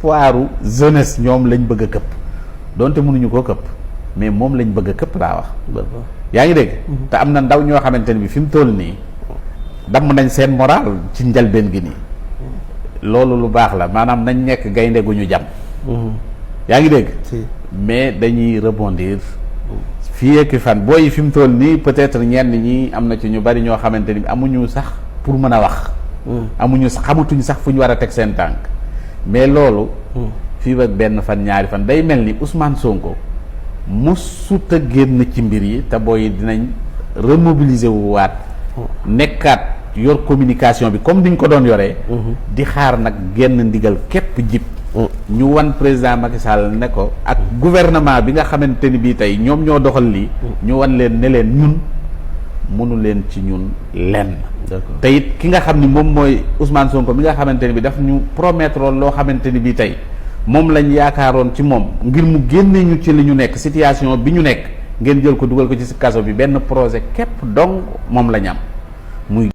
espoiru jeunesse ñoom lañ bëgg a këpp donte mënuñu koo këpp mais moom lañ bëgg a këpp laa wax. yaa ngi dégg. te am na ndaw ñoo xamante ne bi fi mu toll nii damm nañ seen moral ci njalbeen gi nii. loolu lu baax la maanaam nañ nekk gaynde gu ñu jam. yaa ngi dégg. mais dañuy rebondir. fii ak fan booy fi mu toll nii peut-être ñenn ñi am na ci ñu bari ñoo xamante ni amuñu sax pour mën a wax. amuñu sax xamatuñu sax fu ñu war a teg seen tànk. mais loolu. fii ak benn fan ñaari fan day mel ni Ousmane Sonko mosut a génn ci mbir yi te booy dinañ remobiliser wu waat. nekkaat yor communication bi comme niñ ko doon yoree. di xaar nag genn ndigal képp jib. ñu wan président Macky Sall ne ko ak gouvernement bi nga xamante ni bii tey ñoom ñoo doxal lii. ñu wan leen ne leen ñun mënu leen ci ñun lenn. te it ki nga xam ni moom mooy Ousmane Sonko mi nga xamante ni bi daf ñu promettre loo xamante ni bii tey moom lañ yaakaaroon ci moom ngir mu génne ñu ci li ñu nekk situation bi ñu nekk ngeen jël ko dugal ko ci kaso bi benn projet képp dong moom lañ am muy.